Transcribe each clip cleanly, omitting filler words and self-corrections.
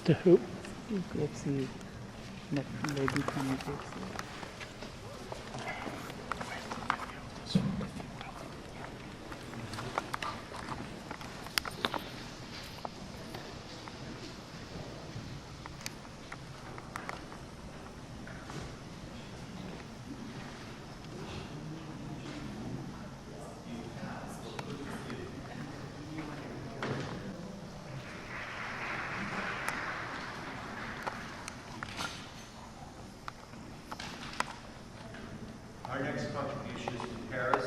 The who? UPFC, that lady from UPFC. Our next contribution is from Paris.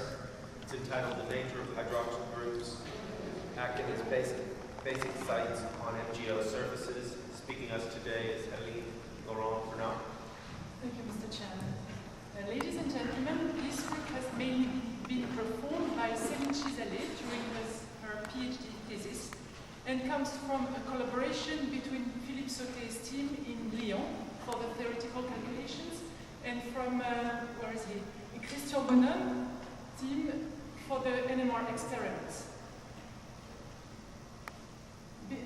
It's entitled The Nature of Hydroxyl Groups, acting as basic sites on MgO surfaces. Speaking us today is Helene Lauron Pernot. Thank you, Mr. Chairman. Ladies and gentlemen, this work has mainly been performed by Céline Chisalet during her PhD thesis and comes from a collaboration between Philippe Sauté's team in Lyon for the theoretical calculations and from, Christian Bonhomme team for the NMR experiments.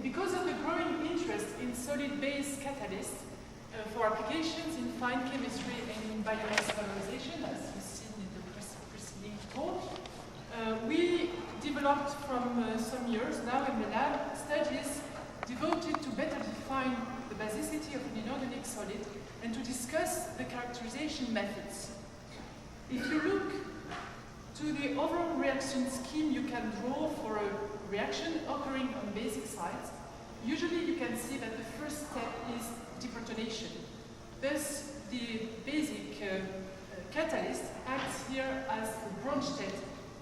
Because of the growing interest in solid-base catalysts for applications in fine chemistry and in biomass valorization, as you've seen in the preceding talk, we developed from some years now in the lab studies devoted to better define the basicity of an inorganic solid and to discuss the characterization methods. If you look to the overall reaction scheme you can draw for a reaction occurring on basic sites, usually you can see that the first step is deprotonation. Thus, the basic catalyst acts here as a branch-state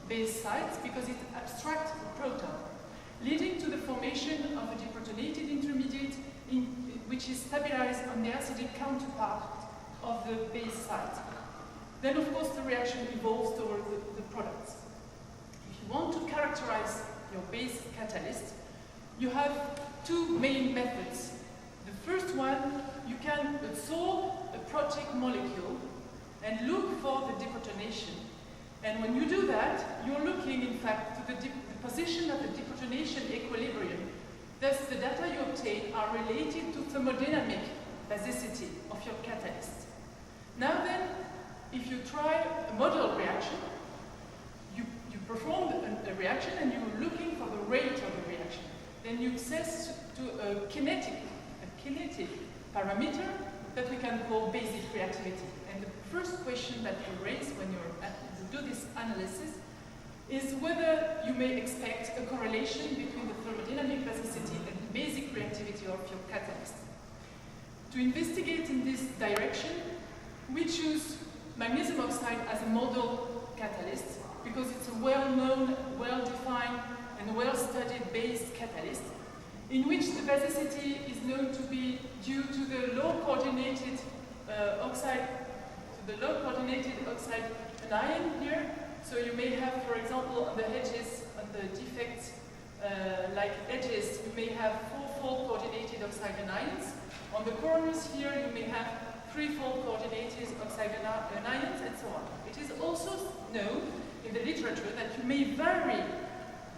base site because it abstracts the proton, leading to the formation of a deprotonated intermediate which is stabilized on the acidic counterpart of the base site. Then, of course, the reaction evolves toward the products. If you want to characterize your base catalyst, you have two main methods. The first one, you can absorb a protic molecule and look for the deprotonation. And when you do that, you're looking, in fact, to the position of the deprotonation equilibrium. Thus, the data you obtain are related to thermodynamic basicity of your catalyst. Now then, if you try a model reaction, you perform a reaction and you're looking for the rate of the reaction. Then you access to a kinetic parameter that we can call basic reactivity. And the first question that you raise when you do this analysis is whether you may expect a correlation between the thermodynamic basicity and the basic reactivity of your catalyst. To investigate in this direction, we choose magnesium oxide as a model catalyst because it's a well-known, well-defined, and well-studied base catalyst in which the basicity is known to be due to the low-coordinated oxide anion here. So you may have, for example, on the edges, on the defects, like edges, you may have four-fold coordinated oxide anions. On the corners here, you may have three-fold coordinated oxide anions, and so on. It is also known in the literature that you may vary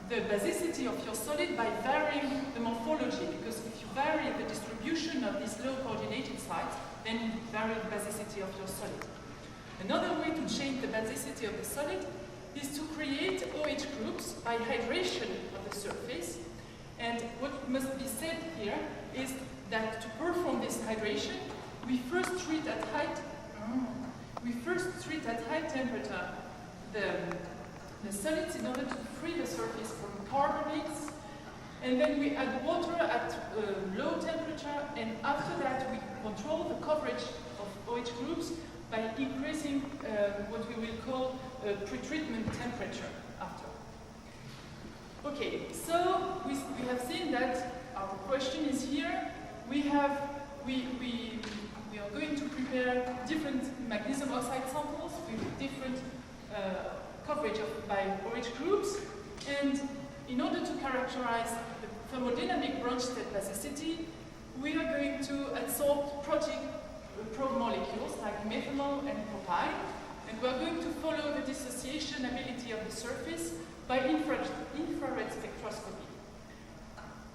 the basicity of your solid by varying the morphology, because if you vary the distribution of these low coordinated sites, then you vary the basicity of your solid. Another way to change the basicity of the solid is to create OH groups by hydration of the surface. And what must be said here is that to perform this hydration, we first treat at high temperature the solids in order to free the surface from carbonates, and then we add water at low temperature, and after that we control the coverage of OH groups by increasing what we will call pretreatment temperature after. Okay, so we have seen that our question is here. We are going to prepare different magnesium oxide samples with different coverage by OH groups, and in order to characterize the thermodynamic branch-state basicity, we are going to adsorb protic molecules like methanol and propyl, and we are going to follow the dissociation ability of the surface by infrared spectroscopy.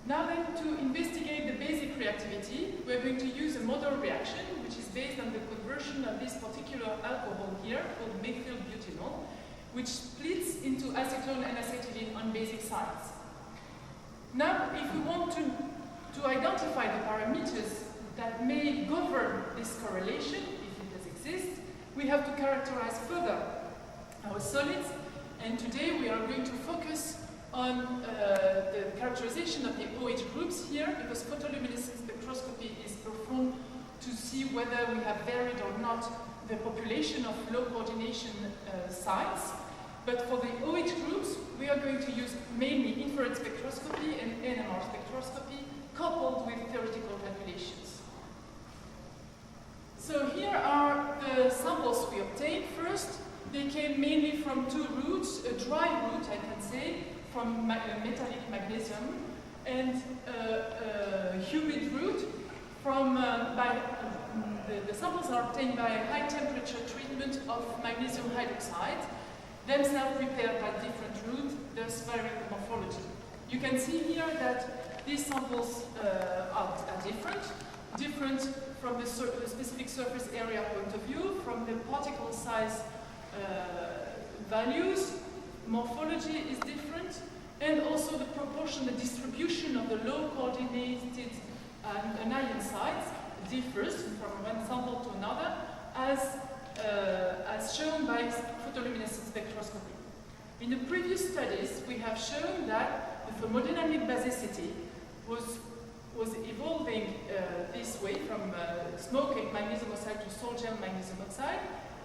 Now then, to investigate the basic reactivity, we're going to use a model reaction, which is based on the conversion of this particular alcohol here, called methyl butanol, which splits into acetone and acetylene on basic sites. Now, if we want to identify the parameters that may govern this correlation, if it does exist, we have to characterize further our solids, and today we are going to focus on the characterization of the OH groups here, because photoluminescence spectroscopy is performed to see whether we have varied or not the population of low coordination sites. But for the OH groups, we are going to use mainly infrared spectroscopy and NMR spectroscopy coupled with theoretical calculations. So here are the samples we obtained. First, they came mainly from two routes, a dry route, I can say, from metallic magnesium, and a humid route from, the samples are obtained by high temperature treatment of magnesium hydroxide, themselves prepared by different routes, thus varying the morphology. You can see here that these samples are different from the specific surface area point of view, from the particle size values, morphology is different, and also the proportion, the distribution of the low coordinated anion sites differs from one sample to another, as shown by photoluminescence spectroscopy. In the previous studies, we have shown that the thermodynamic basicity was evolving this way from smoke magnesium oxide to salt gel magnesium oxide,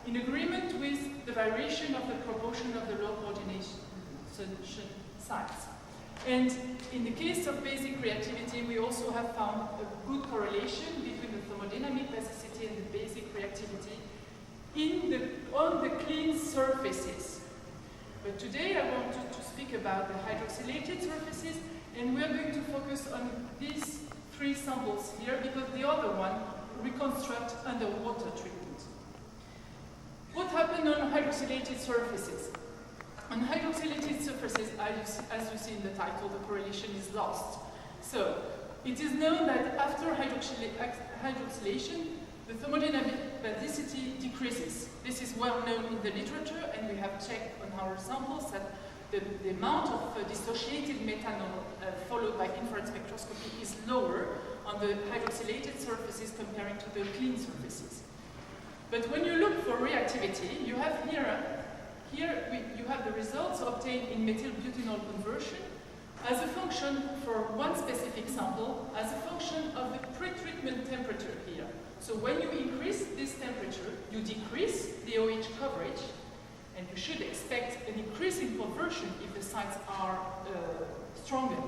in agreement with the variation of the proportion of the low coordination solution sites. And in the case of basic reactivity, we also have found a good correlation between the thermodynamic basicity and the basic reactivity on the clean surfaces. But today I want to speak about the hydroxylated surfaces, and we are going to focus on these three samples here because the other one reconstruct underwater treatment. What happened on hydroxylated surfaces? On hydroxylated surfaces, as you see in the title, the correlation is lost. So, it is known that after hydroxylation, the thermodynamic basicity decreases. This is well known in the literature, and we have checked on our samples that the amount of dissociated methanol followed by infrared spectroscopy is lower on the hydroxylated surfaces comparing to the clean surfaces. But when you look for reactivity, you have you have the results obtained in methyl butanol conversion as a function for one specific sample, as a function of the pre-treatment temperature here. So when you increase this temperature, you decrease the OH coverage, and you should expect an increase in conversion if the sites are stronger.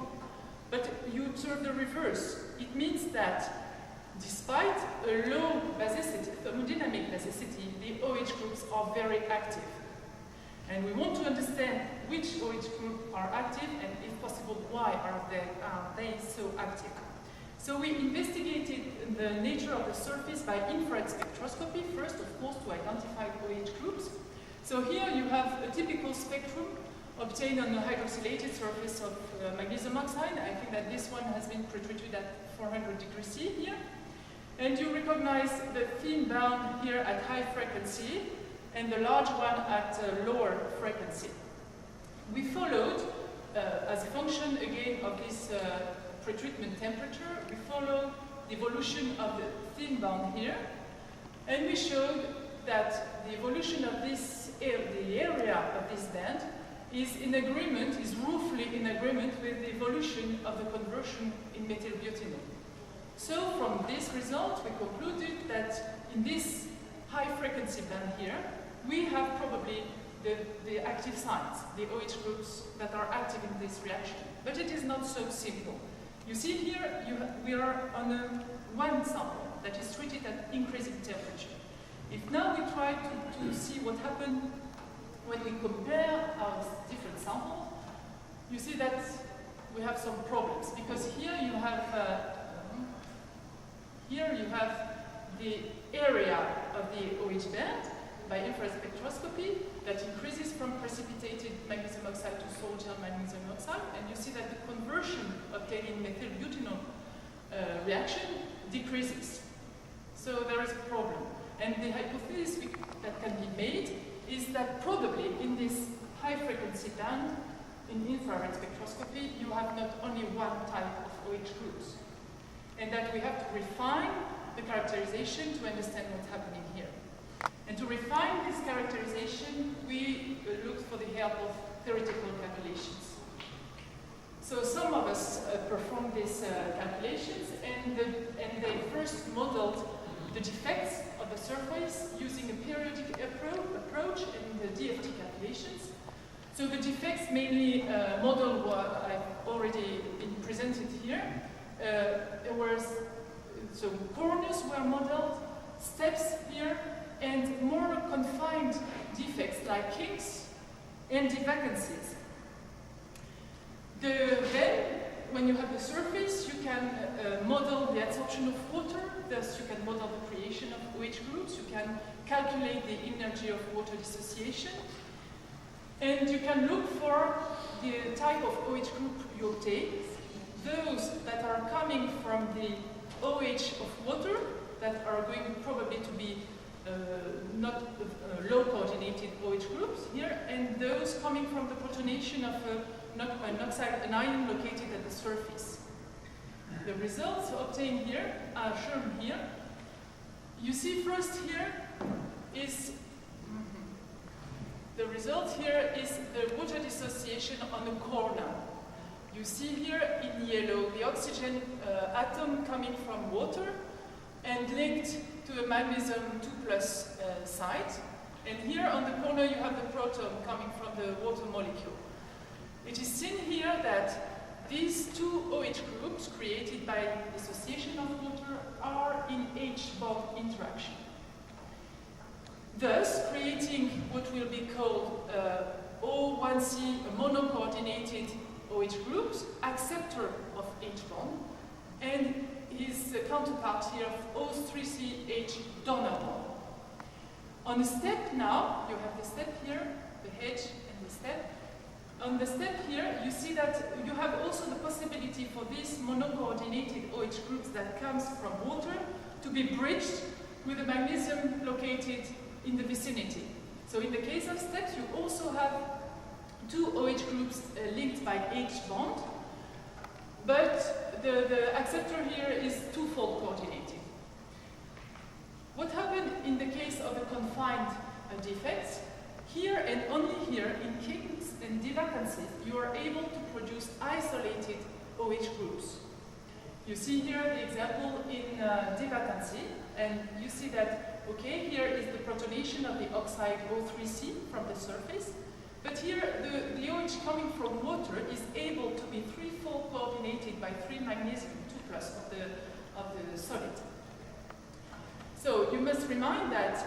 But you observe the reverse. It means that despite a low basicity, thermodynamic basicity, the OH groups are very active. And we want to understand which OH groups are active and, if possible, why are they so active. So we investigated the nature of the surface by infrared spectroscopy, first, of course, to identify OH groups. So here you have a typical spectrum obtained on the hydroxylated surface of magnesium oxide. I think that this one has been pretreated at 400 degrees C here. And you recognize the thin band here at high frequency and the large one at lower frequency. We followed, as a function again of this pretreatment temperature, we followed the evolution of the thin band here, and we showed that the evolution of this, the area of this band is in agreement, is roughly in agreement with the evolution of the conversion in methyl butanol. So from this result, we concluded that in this high frequency band here, we have probably the active sites, the OH groups that are active in this reaction. But it is not so simple. You see here, we are on one sample that is treated at increasing temperature. If now we try to see what happened when we compare our different samples, you see that we have some problems, because here you have the area of the OH band, by infrared spectroscopy that increases from precipitated magnesium oxide to sol-gel magnesium oxide, and you see that the conversion obtained in methyl butanol reaction decreases. So there is a problem. And the hypothesis that can be made is that probably in this high frequency band, in infrared spectroscopy, you have not only one type of OH groups, and that we have to refine the characterization to understand what's happening here. And to refine this characterization, we looked for the help of theoretical calculations. So some of us performed these calculations, and they first modeled the defects of the surface using a periodic approach and the DFT calculations. So the defects mainly model what I've already been presented here. So corners were modeled, steps here, and more confined defects like kinks and vacancies. Then, when you have the surface, you can model the adsorption of water, thus you can model the creation of OH groups, you can calculate the energy of water dissociation, and you can look for the type of OH group you obtain, those that are coming from the OH of water, that are going probably to be not low coordinated OH groups here, and those coming from the protonation of an ion located at the surface. The results obtained here are shown here. You see first here is the result here is the water dissociation on the corner. You see here in yellow the oxygen atom coming from water and linked to a magnesium 2+ site. And here on the corner you have the proton coming from the water molecule. It is seen here that these two OH groups created by dissociation of water are in H-bond interaction, thus creating what will be called O1C monocoordinated OH groups, acceptor of H-bond, and his counterpart here of O3CH donor bond. On the step now, you have the step here, the hedge and the step. On the step here, you see that you have also the possibility for these monocoordinated OH groups that comes from water to be bridged with a magnesium located in the vicinity. So in the case of steps, you also have two OH groups linked by H-bond, but the acceptor here is twofold coordinated. What happened in the case of the confined defects? Here and only here, in kinks and vacancies, you are able to produce isolated OH groups. You see here the example in vacancy, and you see that, okay, here is the protonation of the oxide O3C from the surface, but here the OH coming from water is able to be threefold coordinated by 3 magnesium 2+ of the solid. So you must remind that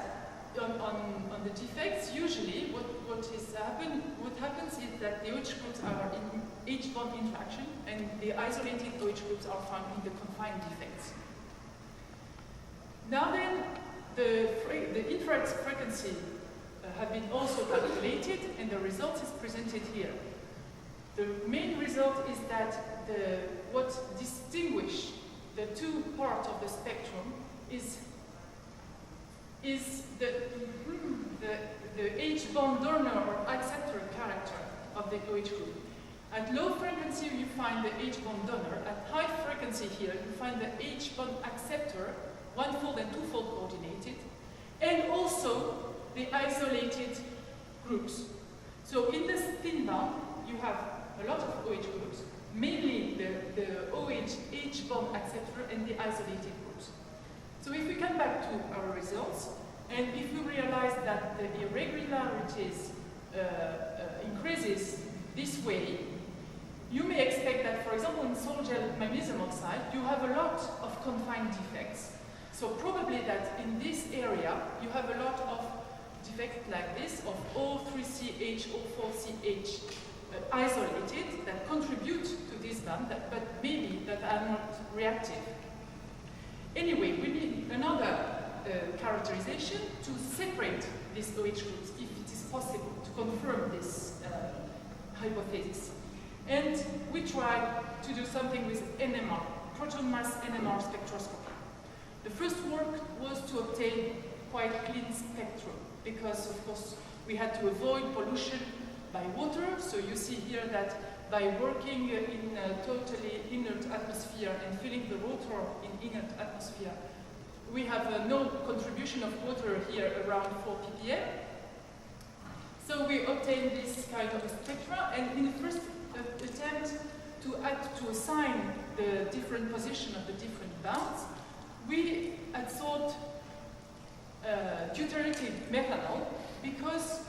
on the defects, usually what happens is that the OH groups are in H-bond interaction, and the isolated OH groups are found in the confined defects. Now then, the infrared frequency have been also calculated, and the result is presented here. The main result is that what distinguishes the two parts of the spectrum is the H-bond donor or acceptor character of the OH group. At low frequency, you find the H-bond donor. At high frequency here, you find the H-bond acceptor, one-fold and two-fold coordinated, and also the isolated groups. So in this thin band, you have a lot of OH groups, mainly the OH H-bond acceptor and the isolated groups. So if we come back to our results, and if we realize that the irregularities increases this way, you may expect that, for example, in sol-gel magnesium oxide, you have a lot of confined defects. So probably that in this area, you have a lot of defects like this, of O3CH, O4CH isolated, that contribute to this band, but maybe that are not reactive. Anyway, we need another characterization to separate these OH groups, if it is possible to confirm this hypothesis. And we tried to do something with NMR, proton mass NMR spectroscopy. The first work was to obtain quite clean spectrum, because of course we had to avoid pollution by water. So you see here that by working in a totally inert atmosphere and filling the water in inert atmosphere, we have no contribution of water here around 4 ppm. So we obtained this kind of a spectra, and in the first attempt to assign the different position of the different bands, we had thought deuterated methanol, because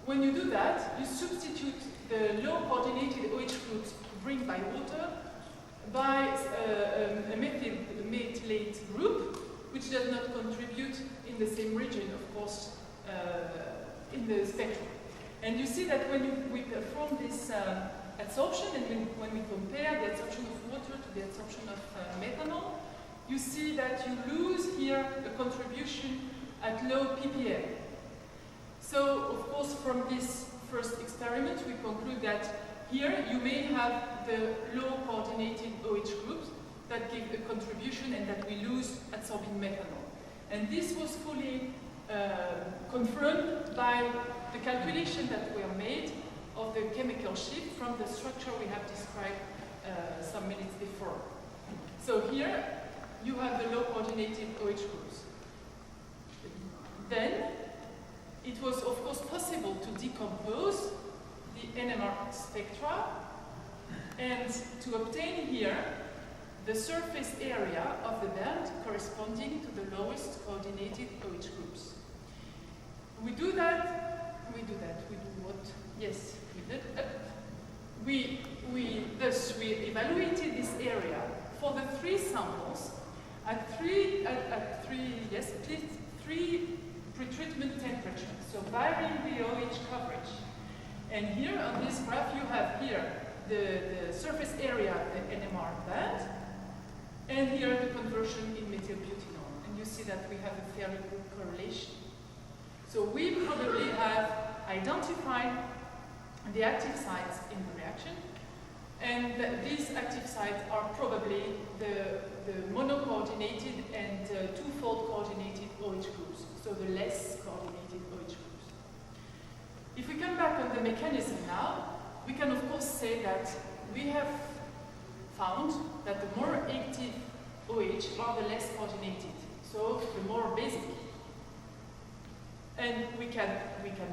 when you do that, you substitute the low coordinated OH groups bring by water by a methylate group, which does not contribute in the same region, of course, in the spectrum. And you see that when we perform this adsorption, and when we compare the adsorption of water to the adsorption of methanol, you see that you lose here a contribution at low ppm. So, of course, from this first experiment, we conclude that here you may have the low coordinated OH groups that give a contribution and that we lose adsorbing methanol. And this was fully confirmed by the calculation that were made of the chemical shift from the structure we have described some minutes before. So here you have the low coordinated OH groups. Then it was of course possible to decompose the NMR spectra and to obtain here the surface area of the band corresponding to the lowest coordinated OH groups. We do what? Yes, we did. Thus we evaluated this area for the 3 samples at three pretreatment temperatures, so varying the OH coverage. And here on this graph you have here the surface area of the NMR band, and here the conversion in methylbutanol. And you see that we have a fairly good correlation. So we probably have identified the active sites in the reaction, and these active sites are probably the mono-coordinated and two-fold coordinated OH groups, so the less coordinated OH groups. If we come back on the mechanism now, we can of course say that we have found that the more active OH are the less coordinated, so the more basic. And we can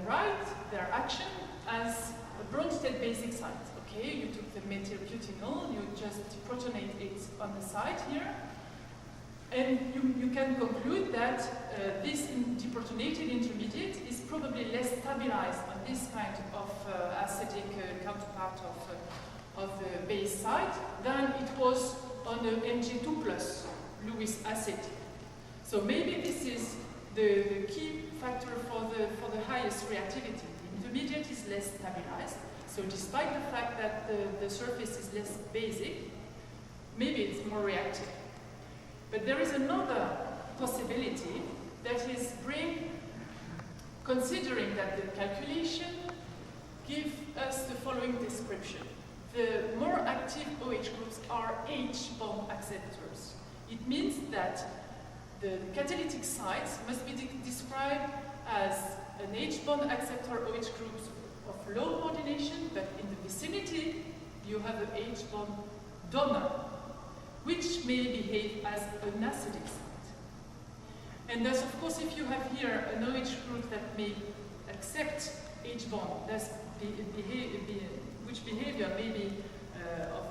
write their action as a Bronsted basic site. Okay, you took the methylbutanol, you just protonate it on the site here, and you can conclude that this deprotonated intermediate is probably less stabilized on this kind of acidic counterpart of the base site than it was on the Mg2+ Lewis acid. So maybe this is the key factor for the highest reactivity. The intermediate is less stabilized, so despite the fact that the surface is less basic, maybe it's more reactive. But there is another possibility, that is considering that the calculation gives us the following description. The more active OH groups are H-bond acceptors. It means that the catalytic sites must be described as an H-bond acceptor OH groups of low coordination, but in the vicinity you have an H-bond donor, which may behave as an acidic site. And thus, of course, if you have here an OH group that may accept H-bond, which behavior may be of a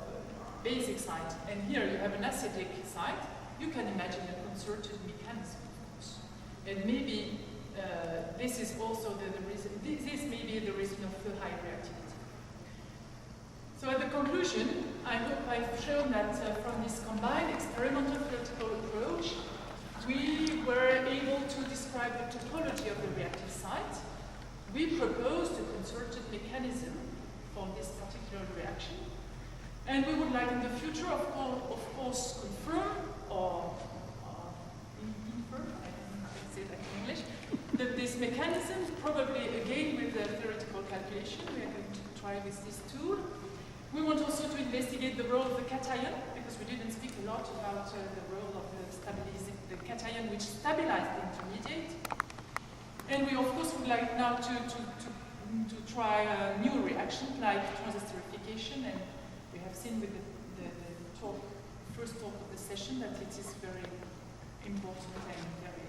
basic site, and here you have an acidic site, you can imagine a concerted mechanism, of course. And maybe this is also the reason, this may be the reason of the high reactivity. So at the conclusion, I hope I've shown that from this combined experimental theoretical approach, we were able to describe the topology of the reactive site. We proposed a concerted mechanism for this particular reaction. And we would like in the future, of course, confirm or infer, I don't know how to say that in English, that this mechanism calculation. We are going to try with this tool. We want also to investigate the role of the cation, because we didn't speak a lot about the role of the cation which stabilized the intermediate. And we of course would like now to try a new reaction like transesterification, and we have seen with the first talk of the session that it is very important and very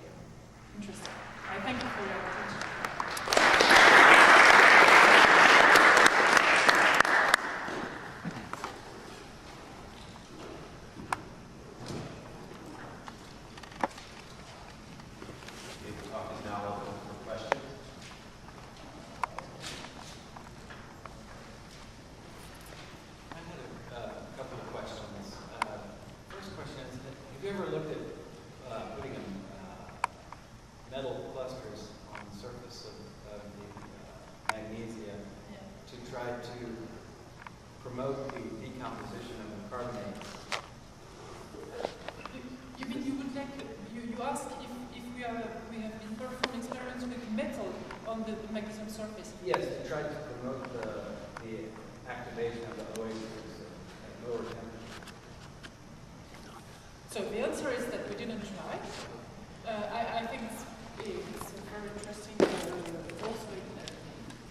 interesting. I thank you for your attention. Surface. Yes, to try to promote the activation of the OH groups at lower temperature. So the answer is that we didn't try. I think it's a very interesting also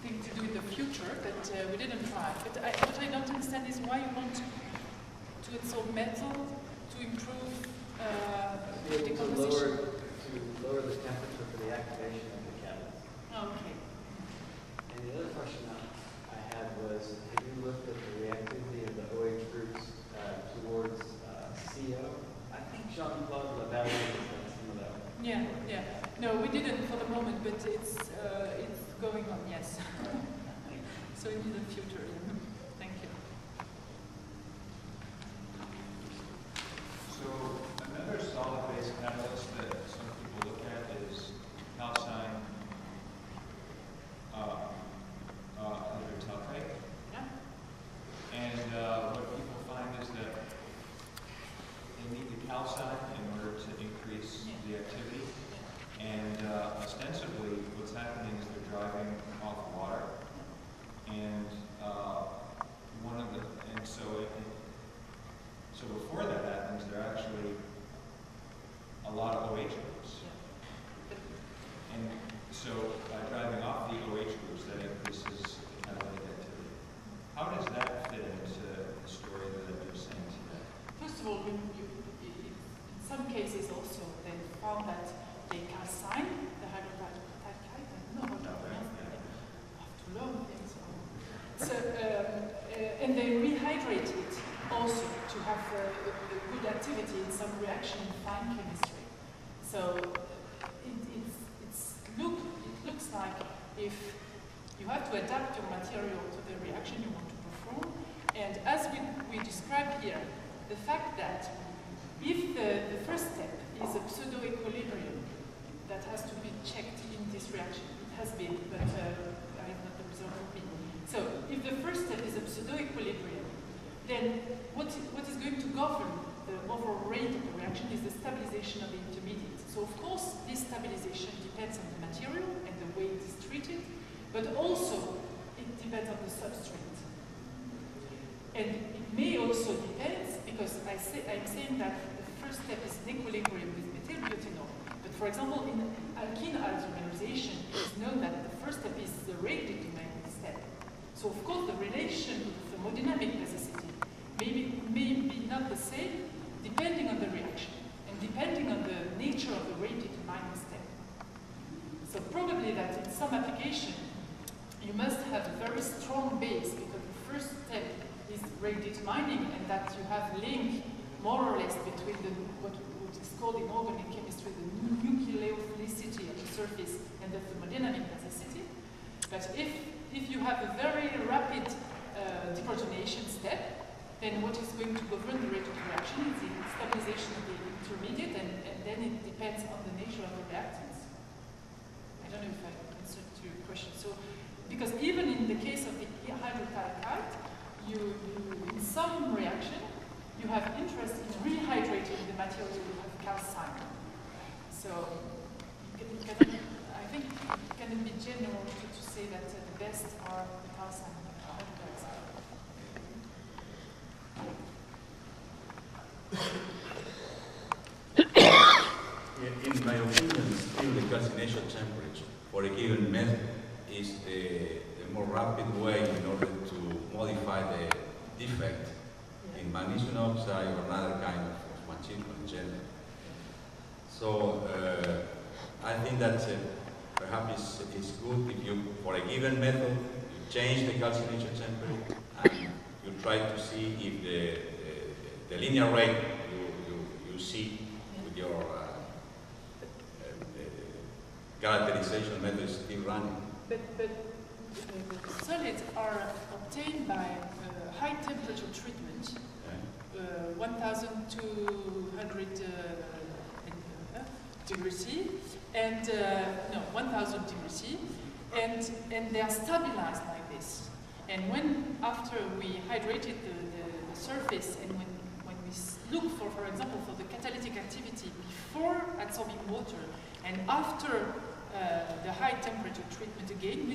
thing to do in the future, but we didn't try. But what I don't understand is why you want to absorb metal to improve decomposition. To lower the temperature for the activation of the catalyst. Okay. And the other question I had was, have you looked at the reactivity of the OH groups towards CO? I think Jean-Claude Lavallée has done some of that. Yeah, yeah. No, we didn't for the moment, but it's going on, yes. So in the future, yeah. Thank you. So another solid-base catalyst that some people look at is calcine hydroxyl. Yeah. And what people find is that they need the calcine in order to increase the activity. And ostensibly, what's happening is they're driving off water. And so before that happens, there are actually a lot of OH groups. And so by driving off the OH groups, that increases catalytic activity. How does that fit into the story that I'm just saying today? First of all, in some cases also, they found that they calcine the hydroxide. I don't know how to pronounce it. I have to learn things. So, and they rehydrate it also to have a good activity in some reaction in fine chemistry. So it looks like if you have to adapt your material to the reaction you want to perform, and as we described here, the fact that if the first step is a pseudo-equilibrium that has to be checked in this reaction, it has been, but I have not observed it. So if the first step is a pseudo-equilibrium, then what is going to govern the overall rate of the reaction is the stabilization of the intermediate. So of course, this stabilization depends on the material and the way it is treated, but also it depends on the substrate. And it may also depend, because I'm saying that the first step is in equilibrium with methyl butanol. But for example, in alkene isomerization, it's known that the first step is the rate determining step. So of course, the relation to the thermodynamic necessity may be not the same depending on the reaction and depending on the nature of the rate determining step. So probably that in some application, you must have a very strong base because the first step is rate determining, and that you have link more or less between what is called in organic chemistry the nucleophilicity of the surface and the thermodynamic necessity. But if you have a very rapid deprotonation step, then what is going to govern the rate of reaction is the stabilization of the intermediate, and then it depends on the nature of the reactants. I don't know if I answered to your question. So, because even in the case of the hydroxide, in some reaction, you have interest in rehydrating the material you have calcined. So, I think it can be general to say that the best are potassium hydroxide. In my opinion, still the calcination temperature for a given method is the more rapid way in order to modify the defect in magnesium oxide or another kind of material in general. So I think that perhaps it's good if you, for a given method, you change the calcination temperature and you try to see if the linear rate you see with your characterization method is still running. But the solids are obtained by high temperature treatment, 1,200 degrees C, and no, 1,000 degrees C, and they are stabilized like this. And when after we hydrated the surface, and when we look for example, for the catalytic activity before absorbing water and after the high temperature treatment again,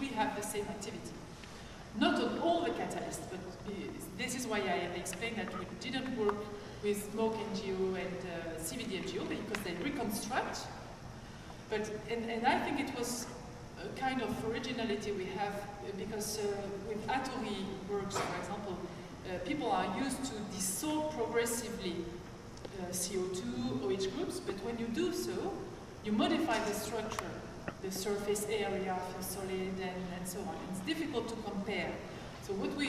we have the same activity. Not on all the catalysts, but this is why I explained that we didn't work with smoke MgO and CVD MgO because they reconstruct. But and I think it was a kind of originality we have because with Atori works, for example, people are used to dissolve progressively CO2, OH groups, but when you do so, you modify the structure, the surface area of your solid, and so on. It's difficult to compare. So what we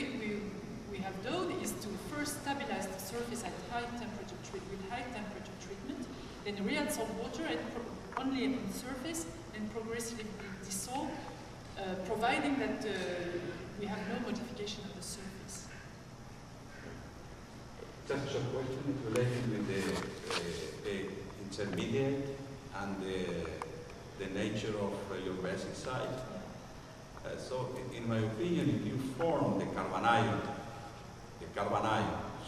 have done is to first stabilize the surface at high temperature with high temperature treatment, then reabsorb water and only on the surface and progressively dissolve, providing that we have no modification of the surface. Just a question is related with the intermediate and the nature of your basic site. So in my opinion, if you form the carbanion,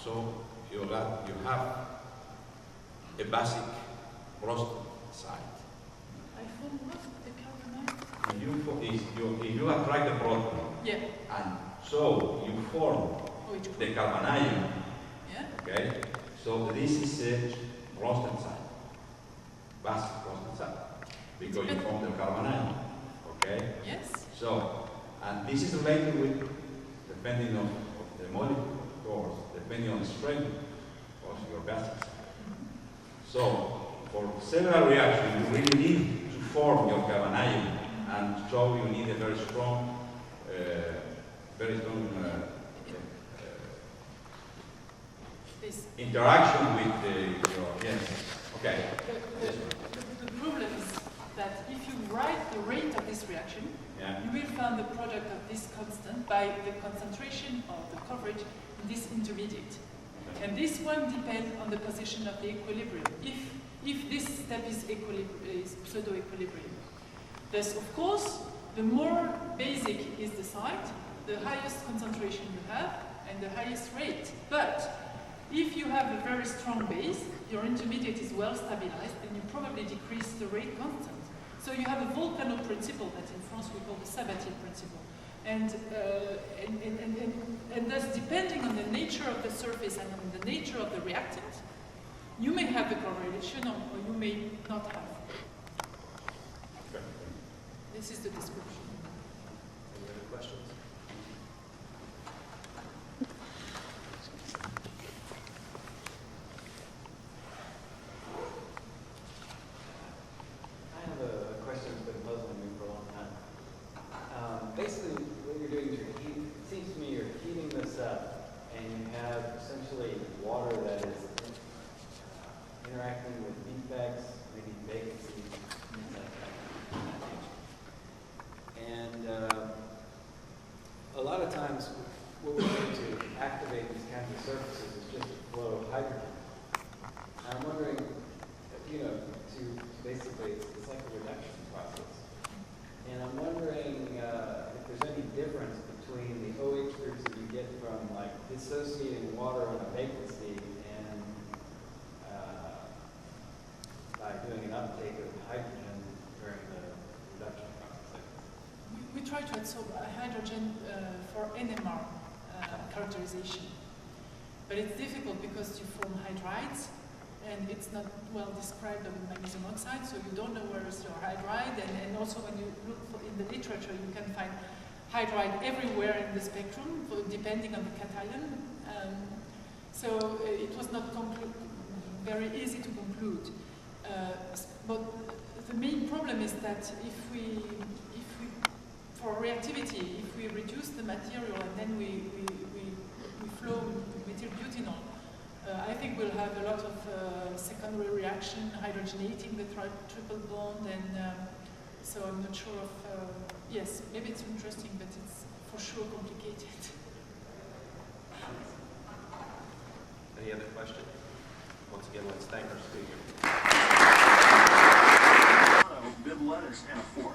so you have a basic roasted site. I form what? The carbonite? If you attract the proton, yeah, and so you form the carbanion, yeah, okay? So this is a roasted site, basic roasted site, because you form the carbanion, okay? yes. So, and this is related with, depending on the molecule, of course, depending on the strength of your basic site. So, for several reactions, you really need to form your carbanion, and so you need a very strong interaction with your, yes, okay. The problem is that if you write the rate of this reaction, Yeah. you will find the product of this constant by the concentration of the coverage in this intermediate. Okay. And this one depends on the position of the equilibrium. If this step is pseudo-equilibrium. Thus, of course, the more basic is the site, the highest concentration you have, and the highest rate. But if you have a very strong base, your intermediate is well stabilized, and you probably decrease the rate constant. So you have a volcano principle that in France we call the Sabatier principle. And thus, depending on the nature of the surface and on the nature of the reactant, you may have the correlation or you may not have. This is the description. Any other questions? I have a question that's been puzzling me for a long time. Basically, what you're doing is it seems to me you're heating this up, and you have essentially water that is interacting with defects, maybe vacancies, things like that. And so hydrogen for NMR characterization. But it's difficult because you form hydrides, and it's not well described on magnesium oxide, so you don't know where is your hydride, and also when you look in the literature, you can find hydride everywhere in the spectrum, depending on the cation. So it was not very easy to conclude. But the main problem is that if we for reactivity, if we reduce the material and then we flow methyl butanol, I think we'll have a lot of secondary reaction, hydrogenating the triple bond, and so I'm not sure of, yes, maybe it's interesting, but it's for sure complicated. Any other questions? Once again, let's thank our speaker. Mid lettuce and a fork.